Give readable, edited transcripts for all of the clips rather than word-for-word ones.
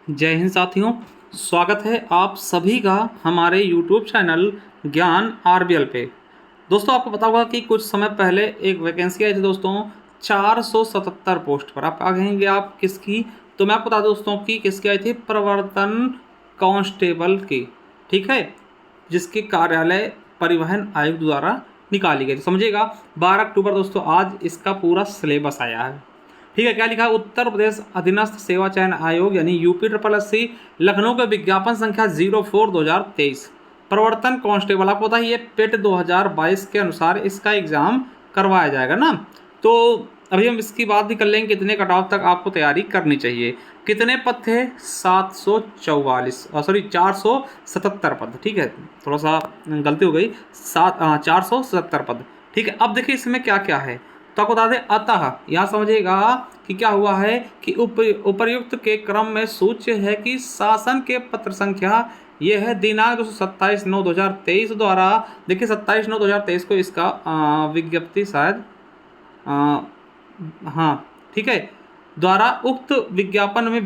जय हिंद साथियों, स्वागत है आप सभी का हमारे YouTube चैनल ज्ञान आरबीएल पे। दोस्तों, आपको पता होगा कि कुछ समय पहले एक वैकेंसी आई थी दोस्तों 477 पोस्ट पर। आप कहेंगे आप किसकी, तो मैं आपको बता दूं दोस्तों कि किसकी आई थी, प्रवर्तन कांस्टेबल की। ठीक है, जिसके कार्यालय परिवहन आयुक्त द्वारा निकाली गई। समझिएगा 12 अक्टूबर दोस्तों आज इसका पूरा सिलेबस आया है। ठीक है, क्या लिखा है, उत्तर प्रदेश अधीनस्थ सेवा चयन आयोग यानी UPSSC लखनऊ का विज्ञापन संख्या 04/2023 प्रवर्तन कांस्टेबल। आपको पता है ये पेट 2022 के अनुसार इसका एग्जाम करवाया जाएगा ना। तो अभी हम इसकी बात भी कर लेंगे कितने कट ऑफ तक आपको तैयारी करनी चाहिए। कितने पद थे, 477 पद। ठीक है, थोड़ा सा गलती हो गई, 477 पद। ठीक है, अब देखिए इसमें क्या क्या है तो आपको बता दें। अतः यहाँ समझिएगा कि क्या हुआ है कि उपर्युक्त के क्रम में सूच्य है कि शासन के पत्र संख्या ये है दिनांक 27/9/2023 द्वारा। देखिए 27/9/2023 को इसका विज्ञप्ति शायद हाँ ठीक है, द्वारा उक्त विज्ञापन में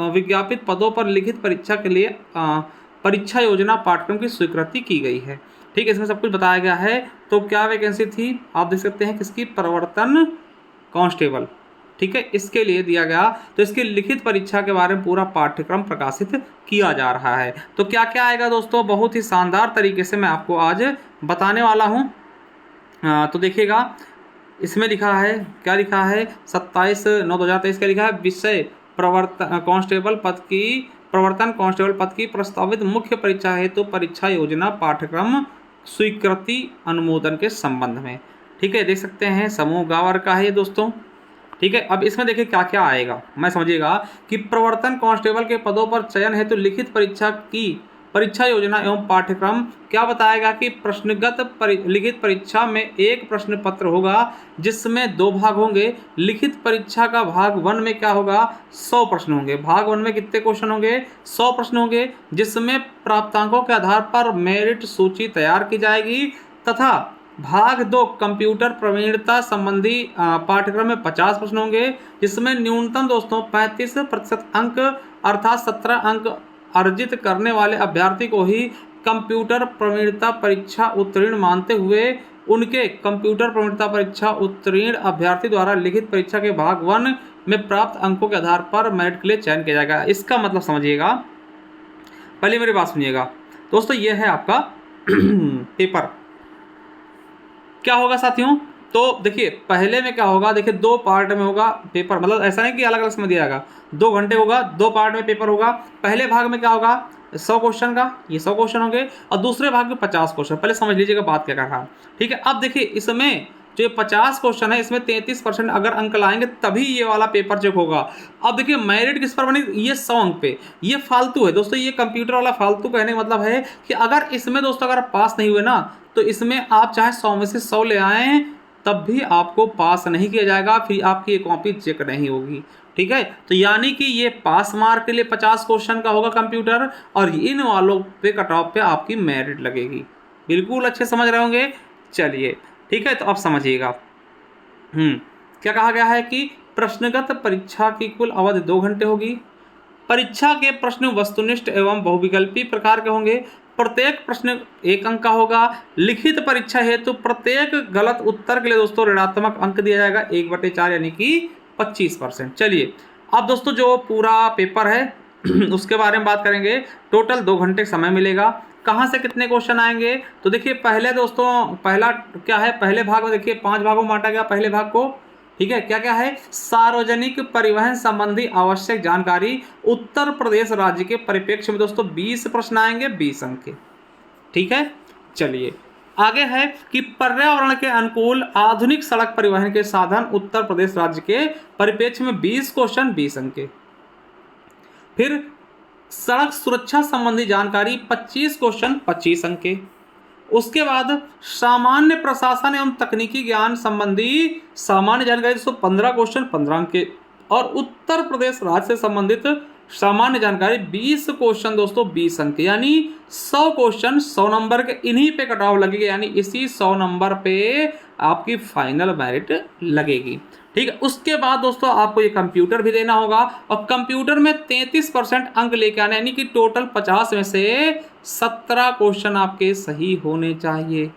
विज्ञापित पदों पर लिखित परीक्षा के लिए परीक्षा योजना पाठ्यक्रम की स्वीकृति की गई है। ठीक है, इसमें सब कुछ बताया गया है। तो क्या वैकेंसी थी आप देख सकते हैं, किसकी, प्रवर्तन कांस्टेबल। ठीक है, इसके लिए दिया गया। तो इसकी लिखित परीक्षा के बारे में पूरा पाठ्यक्रम प्रकाशित किया जा रहा है। तो क्या क्या आएगा दोस्तों, बहुत ही शानदार तरीके से मैं आपको आज बताने वाला हूँ। तो देखिएगा इसमें लिखा है, क्या लिखा है, 27/9/2023 का लिखा है, विषय प्रवर्तन कांस्टेबल पद की प्रस्तावित मुख्य परीक्षा हेतु परीक्षा योजना पाठ्यक्रम स्वीकृति अनुमोदन के संबंध में। ठीक है, देख सकते हैं समूह गावर का है दोस्तों। ठीक है, अब इसमें देखिए क्या क्या आएगा, मैं समझिएगा कि प्रवर्तन कांस्टेबल के पदों पर चयन हेतु लिखित परीक्षा की परीक्षा योजना एवं पाठ्यक्रम। क्या बताएगा कि प्रश्नगत लिखित परीक्षा में एक प्रश्न पत्र होगा जिसमें 2 भाग होंगे। लिखित परीक्षा का भाग 1 में क्या होगा, 100 प्रश्न होंगे। भाग 1 में कितने क्वेश्चन होंगे, 100 प्रश्न होंगे, जिसमें प्राप्तांकों के आधार पर मेरिट सूची तैयार की जाएगी। तथा भाग 2 कंप्यूटर प्रवीणता संबंधी पाठ्यक्रम में 50 प्रश्न होंगे, जिसमें न्यूनतम दोस्तों 35% अंक अर्थात 17 अंक अर्जित करने वाले अभ्यर्थी को ही कंप्यूटर प्रवीणता परीक्षा उत्तीर्ण मानते हुए उनके कंप्यूटर प्रवीणता परीक्षा उत्तीर्ण अभ्यर्थी द्वारा लिखित परीक्षा के भाग 1 में प्राप्त अंकों के आधार पर मेरिट के लिए चयन किया जाएगा। इसका मतलब समझिएगा, पहले मेरी बात सुनिएगा दोस्तों, यह है आपका पेपर। क्या होगा साथियों, तो देखिए पहले में क्या होगा, देखिए 2 पार्ट में होगा पेपर। मतलब ऐसा नहीं कि अलग अलग समय दिया जाएगा, 2 घंटे होगा, 2 पार्ट में पेपर होगा। पहले भाग में क्या होगा, 100 क्वेश्चन का, ये 100 क्वेश्चन होंगे, और दूसरे भाग में 50 क्वेश्चन। पहले समझ लीजिएगा बात क्या कर रहा है। ठीक है, अब देखिए इसमें जो ये 50 क्वेश्चन है, इसमें 33% अगर अंक लाएंगे तभी ये वाला पेपर चेक होगा। अब देखिए मेरिट किस पर बनी, ये 100 अंक पे। ये फालतू है दोस्तों, ये कंप्यूटर वाला फालतू कहने का मतलब है कि अगर इसमें दोस्तों अगर पास नहीं हुए ना, तो इसमें आप चाहे 100 में से 100 ले आएँ तब भी आपको पास नहीं किया जाएगा, फिर आपकी ये कॉपी चेक नहीं होगी। ठीक है, तो यानी कि ये पास मार्क के लिए 50 क्वेश्चन का होगा कंप्यूटर, और इन वालों पे कट ऑफ पे आपकी मेरिट लगेगी। बिल्कुल अच्छे समझ रहे होंगे। चलिए ठीक है, तो अब समझिएगा क्या कहा गया है कि प्रश्नगत परीक्षा की कुल अवधि 2 घंटे होगी। परीक्षा के प्रश्न वस्तुनिष्ठ एवं बहुविकल्पी प्रकार के होंगे। प्रत्येक प्रश्न 1 अंक का होगा। लिखित परीक्षा हेतु प्रत्येक गलत उत्तर के लिए दोस्तों ऋणात्मक अंक दिया जाएगा 1/4 यानी कि 25%। चलिए अब दोस्तों जो पूरा पेपर है उसके बारे में बात करेंगे। टोटल 2 घंटे समय मिलेगा। कहाँ से कितने क्वेश्चन आएंगे, तो देखिए पहले दोस्तों पहला क्या है, पहले भाग में देखिए 5 भागों में बांटा गया पहले भाग को। ठीक है, क्या क्या है, सार्वजनिक परिवहन संबंधी आवश्यक जानकारी। उत्तर प्रदेश राज्य के परिप्रेक्ष्य में दोस्तों 20 प्रश्न आएंगे, 20 अंक के। ठीक है, चलिए आगे है कि पर्यावरण के अनुकूल आधुनिक सड़क परिवहन के साधन उत्तर प्रदेश राज्य के परिप्रेक्ष्य में 20 क्वेश्चन, 20 अंक के। फिर सड़क सुरक्षा संबंधी जानकारी 25 क्वेश्चन, 25 अंक के। उसके बाद सामान्य प्रशासन एवं तकनीकी ज्ञान संबंधी सामान्य जानकारी दोस्तों 15 क्वेश्चन, 15 अंक के। और उत्तर प्रदेश राज्य से संबंधित सामान्य जानकारी 20 क्वेश्चन दोस्तों, 20 अंक, यानी 100 क्वेश्चन 100 नंबर के। इन्हीं पे कट ऑफ लगेगी, यानी इसी 100 नंबर पे आपकी फाइनल मेरिट लगेगी। ठीक है। उसके बाद दोस्तों आपको ये कंप्यूटर भी देना होगा, और कंप्यूटर में 33% अंक लेके आने, यानी कि टोटल 50 में से 17 क्वेश्चन आपके सही होने चाहिए।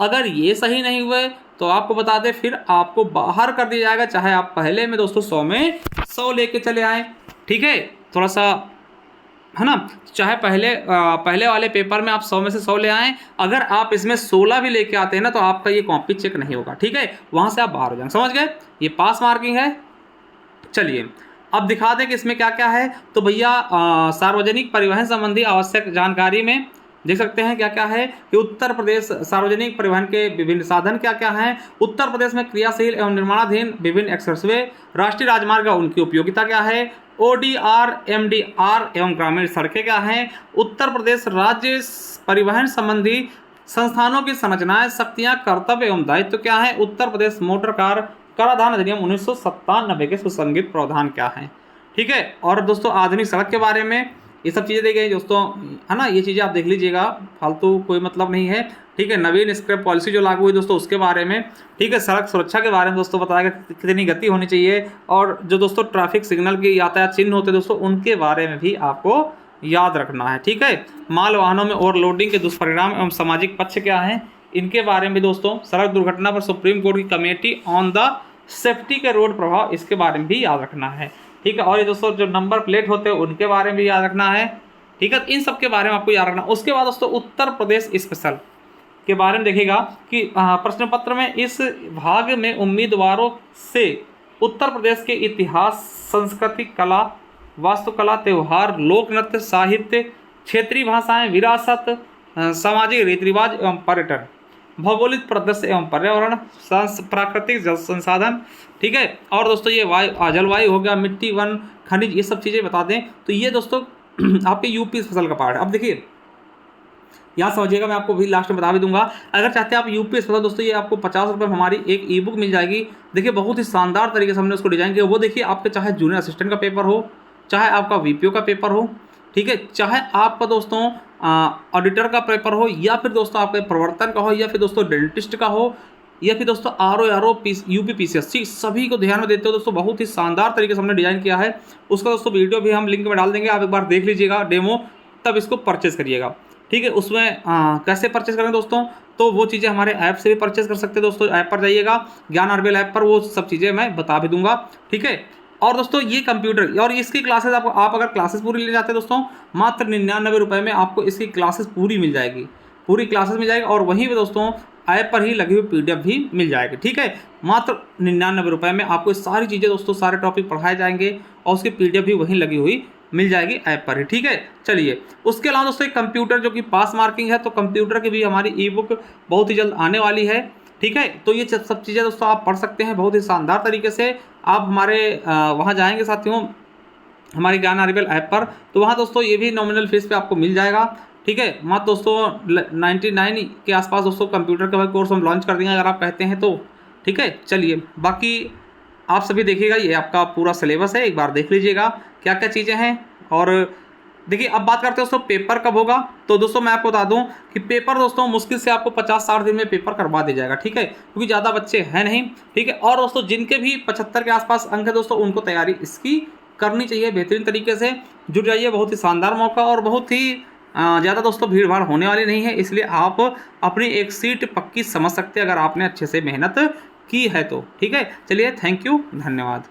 अगर ये सही नहीं हुए तो आपको बता दें फिर आपको बाहर कर दिया जाएगा, चाहे आप पहले में दोस्तों 100 में 100 लेके चले आए। ठीक है, थोड़ा सा है ना, चाहे पहले वाले पेपर में आप 100 में से 100 ले आएँ, अगर आप इसमें 16 भी लेके आते हैं ना तो आपका ये कॉपी चेक नहीं होगा। ठीक है, वहाँ से आप बाहर हो जाएंगे। समझ गए, ये पास मार्किंग है। चलिए अब दिखा दें कि इसमें क्या क्या है। तो भैया सार्वजनिक परिवहन संबंधी आवश्यक जानकारी में देख सकते हैं क्या क्या है कि उत्तर प्रदेश सार्वजनिक परिवहन के विभिन्न साधन क्या क्या हैं, उत्तर प्रदेश में क्रियाशील एवं निर्माणाधीन विभिन्न एक्सप्रेसवे, राष्ट्रीय राजमार्ग उनकी उपयोगिता क्या है, ODR MDR एवं ग्रामीण सड़कें क्या हैं, उत्तर प्रदेश राज्य परिवहन संबंधी संस्थानों की संरचनाएं, शक्तियां, कर्तव्य एवं दायित्व क्या है, उत्तर प्रदेश मोटर कार कराधान अधिनियम 1997 के सुसंगत प्रावधान क्या हैं। ठीक है, और दोस्तों आधुनिक सड़क के बारे में ये सब चीज़ें दी गई दोस्तों, है ना, ये चीज़ें आप देख लीजिएगा, फालतू कोई मतलब नहीं है। ठीक है, नवीन स्क्रैप पॉलिसी जो लागू हुई दोस्तों उसके बारे में। ठीक है, सड़क सुरक्षा के बारे में दोस्तों बताया गया कितनी गति होनी चाहिए, और जो दोस्तों ट्रैफिक सिग्नल के यातायात चिन्ह होते हैं दोस्तों उनके बारे में भी आपको याद रखना है। ठीक है, माल वाहनों में ओवरलोडिंग के दुष्परिणाम एवं सामाजिक पक्ष क्या हैं, इनके बारे में दोस्तों, सड़क दुर्घटना पर सुप्रीम कोर्ट की कमेटी ऑन द सेफ्टी के रोड प्रभाव, इसके बारे में भी याद रखना है। ठीक है, और ये दोस्तों जो नंबर प्लेट होते हैं उनके बारे में भी याद रखना है। ठीक है, इन सब के बारे में आपको याद रखना। उसके बाद दोस्तों उत्तर प्रदेश स्पेशल के बारे में देखिएगा कि प्रश्न पत्र में इस भाग में उम्मीदवारों से उत्तर प्रदेश के इतिहास, संस्कृति, कला, वास्तुकला, त्यौहार, लोक नृत्य, साहित्य, क्षेत्रीय भाषाएं, विरासत, सामाजिक रीति रिवाज एवं पर्यटन, भौगोलिक परिदृश्य एवं पर्यावरण, प्राकृतिक जल संसाधन। ठीक है, और दोस्तों ये जलवायु हो गया, मिट्टी, वन, खनिज, ये सब चीज़ें बता दें। तो ये दोस्तों आपके यूपी स्पेशल का पार्ट है। अब देखिए यहाँ समझिएगा, मैं आपको भी लास्ट में बता भी दूंगा। अगर चाहते हैं आप यूपी स्पेशल दोस्तों, ये आपको 50 रुपये में हमारी एक ई बुक मिल जाएगी। देखिए बहुत ही शानदार तरीके से हमने उसको डिजाइन किया। वो देखिए आपके चाहे जूनियर असिस्टेंट का पेपर हो, चाहे आपका VPO का पेपर हो, ठीक है, चाहे आपका दोस्तों ऑडिटर का पेपर हो, या फिर दोस्तों आपके प्रवर्तन का हो, या फिर दोस्तों डेंटिस्ट का हो, या फिर दोस्तों RO UP PCSC, सभी को ध्यान में देते हो दोस्तों। बहुत ही शानदार तरीके से हमने डिजाइन किया है। उसका दोस्तों वीडियो भी हम लिंक में डाल देंगे, आप एक बार देख लीजिएगा डेमो, तब इसको परचेज करिएगा। ठीक है, उसमें कैसे परचेज करें दोस्तों, तो वो चीज़ें हमारे ऐप से भी परचेज कर सकते हैं दोस्तों। ऐप पर जाइएगा, ज्ञान RBL ऐप पर, वो सब चीज़ें मैं बता भी दूंगा। ठीक है, और दोस्तों ये कंप्यूटर और इसकी क्लासेस आपको, आप अगर क्लासेस पूरी ले जाते हैं दोस्तों, मात्र 99 रुपये में आपको इसकी क्लासेस पूरी मिल जाएगी, पूरी क्लासेस मिल जाएगी। और वहीं पे दोस्तों ऐप पर ही लगी हुई PDF भी मिल जाएगी। ठीक है, मात्र 99 रुपये में आपको सारी चीज़ें दोस्तों, सारे टॉपिक पढ़ाए जाएंगे, और उसकी PDF भी वहीं लगी हुई मिल जाएगी ऐप पर ही। ठीक है, चलिए उसके अलावा दोस्तों एक कंप्यूटर जो कि पास मार्किंग है, तो कंप्यूटर की भी हमारी ई बुक बहुत ही जल्द आने वाली है। ठीक है, तो ये सब चीज़ें दोस्तों आप पढ़ सकते हैं बहुत ही शानदार तरीके से। आप हमारे वहाँ जाएंगे साथियों, हमारे ज्ञान RBL ऐप पर, तो वहाँ दोस्तों ये भी नॉमिनल फीस पे आपको मिल जाएगा। ठीक है, मात्र दोस्तों 99 के आसपास दोस्तों कंप्यूटर का कोर्स हम लॉन्च कर देंगे अगर आप कहते हैं तो। ठीक है, चलिए बाकी आप सभी देखिएगा, ये आपका पूरा सिलेबस है, एक बार देख लीजिएगा क्या क्या चीज़ें हैं। और देखिए अब बात करते हैं दोस्तों पेपर कब होगा। तो दोस्तों मैं आपको बता दूं कि पेपर दोस्तों मुश्किल से आपको 50-60 दिन में पेपर करवा दिया जाएगा। ठीक है, क्योंकि ज़्यादा बच्चे हैं नहीं। ठीक है, और दोस्तों जिनके भी 75 के आसपास अंक है दोस्तों, उनको तैयारी इसकी करनी चाहिए बेहतरीन तरीके से। जुट जाइए, बहुत ही शानदार मौका, और बहुत ही ज़्यादा दोस्तों भीड़ भाड़ होने वाली नहीं है, इसलिए आप अपनी एक सीट पक्की समझ सकते हैं अगर आपने अच्छे से मेहनत की है तो। ठीक है, चलिए थैंक यू, धन्यवाद।